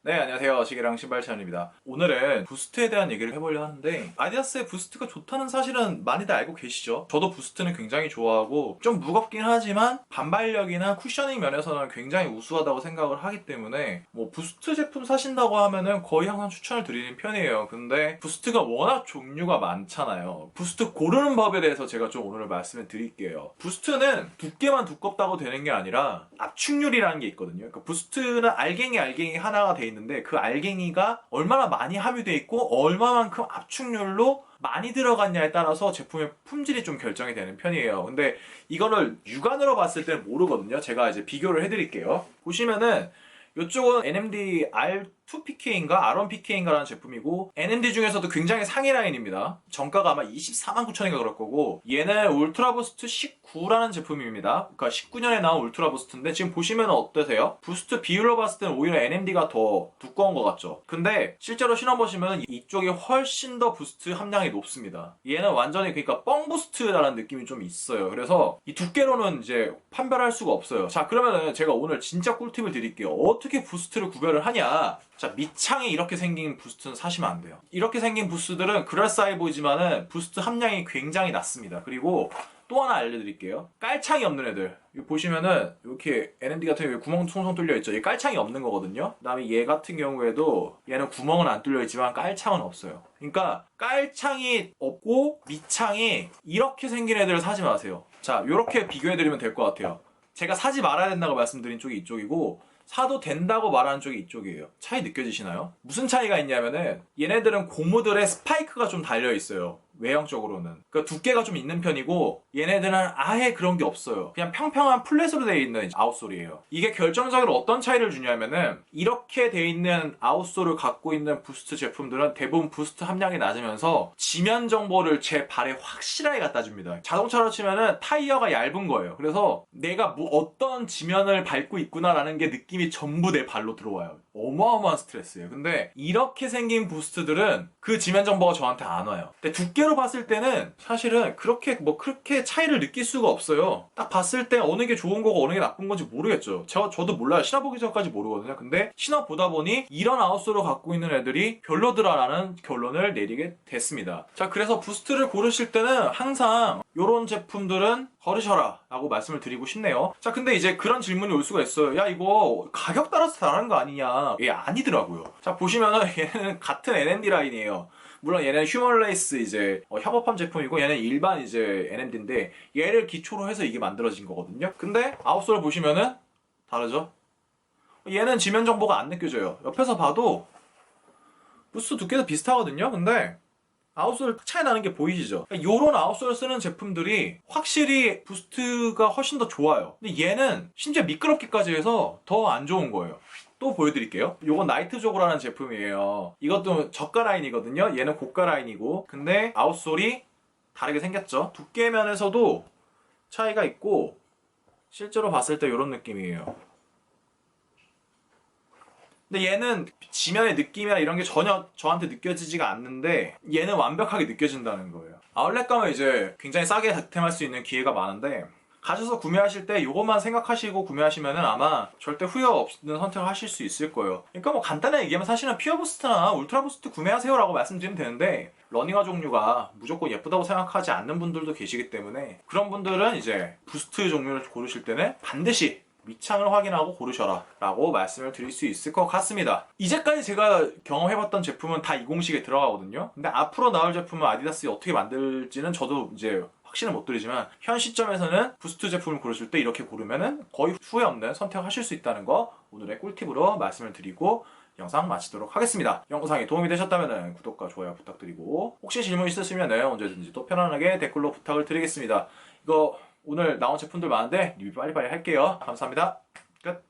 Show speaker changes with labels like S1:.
S1: 네, 안녕하세요. 시계랑 신발찬입니다. 오늘은 부스트에 대한 얘기를 해보려 하는데, 아디다스의 부스트가 좋다는 사실은 많이들 알고 계시죠? 저도 부스트는 굉장히 좋아하고 좀 무겁긴 하지만 반발력이나 쿠셔닝 면에서는 굉장히 우수하다고 생각을 하기 때문에 뭐 부스트 제품 사신다고 하면은 거의 항상 추천을 드리는 편이에요. 근데 부스트가 워낙 종류가 많잖아요. 부스트 고르는 법에 대해서 제가 좀 오늘 말씀을 드릴게요. 부스트는 두께만 두껍다고 되는 게 아니라 압축률이라는 게 있거든요. 그러니까 부스트는 알갱이 하나가 돼 있는데 그 알갱이가 얼마나 많이 함유돼 있고 얼마만큼 압축률로 많이 들어갔냐에 따라서 제품의 품질이 좀 결정이 되는 편이에요. 근데 이거를 육안으로 봤을 때는 모르거든요. 제가 이제 비교를 해드릴게요. 보시면은 이쪽은 NMD R2PK인가 R1PK인가라는 제품이고 NMD 중에서도 굉장히 상위 라인입니다. 정가가 아마 24만 9천인가 그럴 거고 얘는 울트라부스트 19라는 제품입니다. 그러니까 19년에 나온 울트라부스트인데 지금 보시면 어떠세요? 부스트 비율로 봤을 때는 오히려 NMD가 더 두꺼운 것 같죠? 근데 실제로 신어보시면 이쪽이 훨씬 더 부스트 함량이 높습니다. 얘는 완전히 그러니까 뻥 부스트라는 느낌이 좀 있어요. 그래서 이 두께로는 이제 판별할 수가 없어요. 자, 그러면은 제가 오늘 진짜 꿀팁을 드릴게요. 어떻게 부스트를 구별을 하냐? 자, 밑창이 이렇게 생긴 부스트는 사시면 안 돼요. 이렇게 생긴 부스트들은 그럴싸해 보이지만은 부스트 함량이 굉장히 낮습니다. 그리고 또 하나 알려드릴게요. 깔창이 없는 애들. 여기 보시면은 이렇게 NMD 같은 경우에 구멍 송송 뚫려 있죠. 이 깔창이 없는 거거든요. 그다음에 얘 같은 경우에도 얘는 구멍은 안 뚫려 있지만 깔창은 없어요. 그러니까 깔창이 없고 밑창이 이렇게 생긴 애들을 사지 마세요. 자, 이렇게 비교해드리면 될 것 같아요. 제가 사지 말아야 된다고 말씀드린 쪽이 이쪽이고 사도 된다고 말하는 쪽이 이쪽이에요. 차이 느껴지시나요? 무슨 차이가 있냐면은 얘네들은 고무들의 스파이크가 좀 달려있어요. 외형적으로는. 그러니까 두께가 좀 있는 편이고 얘네들은 아예 그런 게 없어요. 그냥 평평한 플랫으로 되어 있는 아웃솔이에요. 이게 결정적으로 어떤 차이를 주냐면은 이렇게 되어 있는 아웃솔을 갖고 있는 부스트 제품들은 대부분 부스트 함량이 낮으면서 지면 정보를 제 발에 확실하게 갖다 줍니다. 자동차로 치면은 타이어가 얇은 거예요. 그래서 내가 뭐 어떤 지면을 밟고 있구나라는 게 느낌이 전부 내 발로 들어와요. 어마어마한 스트레스예요. 근데 이렇게 생긴 부스트들은 그 지면 정보가 저한테 안 와요. 근데 두께로 봤을 때는 사실은 그렇게 차이를 느낄 수가 없어요. 딱 봤을 때 어느 게 좋은 거고 어느 게 나쁜 건지 모르겠죠. 저도 몰라요. 신어보기 전까지 모르거든요. 근데 신어보다 보니 이런 아웃솔을 갖고 있는 애들이 별로더라라는 결론을 내리게 됐습니다. 자, 그래서 부스트를 고르실 때는 항상 이런 제품들은 버리셔라 라고 말씀을 드리고 싶네요. 자, 근데 이제 그런 질문이 올 수가 있어요. 야, 이거 가격 따라서 다른 거 아니냐? 예, 아니더라고요. 자, 보시면은 얘는 같은 NMD 라인이에요. 물론 얘는 휴먼레이스 이제 협업한 제품이고 얘는 일반 이제 NMD인데 얘를 기초로 해서 이게 만들어진 거거든요. 근데 아웃솔 보시면은 다르죠? 얘는 지면 정보가 안 느껴져요. 옆에서 봐도 부스 두께도 비슷하거든요. 근데 아웃솔 차이 나는 게 보이시죠? 요런 아웃솔 쓰는 제품들이 확실히 부스트가 훨씬 더 좋아요. 근데 얘는 심지어 미끄럽기까지 해서 더 안 좋은 거예요. 또 보여드릴게요. 요건 나이트조고라는 제품이에요. 이것도 저가 라인이거든요. 얘는 고가 라인이고. 근데 아웃솔이 다르게 생겼죠. 두께 면에서도 차이가 있고 실제로 봤을 때 이런 느낌이에요. 근데 얘는 지면의 느낌이나 이런 게 전혀 저한테 느껴지지가 않는데 얘는 완벽하게 느껴진다는 거예요. 아울렛 가면 이제 굉장히 싸게 득템할 수 있는 기회가 많은데 가셔서 구매하실 때 이것만 생각하시고 구매하시면 아마 절대 후회 없는 선택을 하실 수 있을 거예요. 그러니까 뭐 간단하게 얘기하면 사실은 피어부스트나 울트라부스트 구매하세요 라고 말씀드리면 되는데 러닝화 종류가 무조건 예쁘다고 생각하지 않는 분들도 계시기 때문에 그런 분들은 이제 부스트 종류를 고르실 때는 반드시 밑창을 확인하고 고르셔라 라고 말씀을 드릴 수 있을 것 같습니다. 이제까지 제가 경험해봤던 제품은 다 20식에 들어가거든요. 근데 앞으로 나올 제품은 아디다스 어떻게 만들지는 저도 이제 확신을 못 드리지만 현 시점에서는 부스트 제품을 고르실 때 이렇게 고르면은 거의 후회 없는 선택을 하실 수 있다는 거 오늘의 꿀팁으로 말씀을 드리고 영상 마치도록 하겠습니다. 영상이 도움이 되셨다면 구독과 좋아요 부탁드리고 혹시 질문 있으시면 언제든지 또 편안하게 댓글로 부탁을 드리겠습니다. 이거 오늘 나온 제품들 많은데 리뷰 빨리빨리 할게요. 감사합니다. 끝.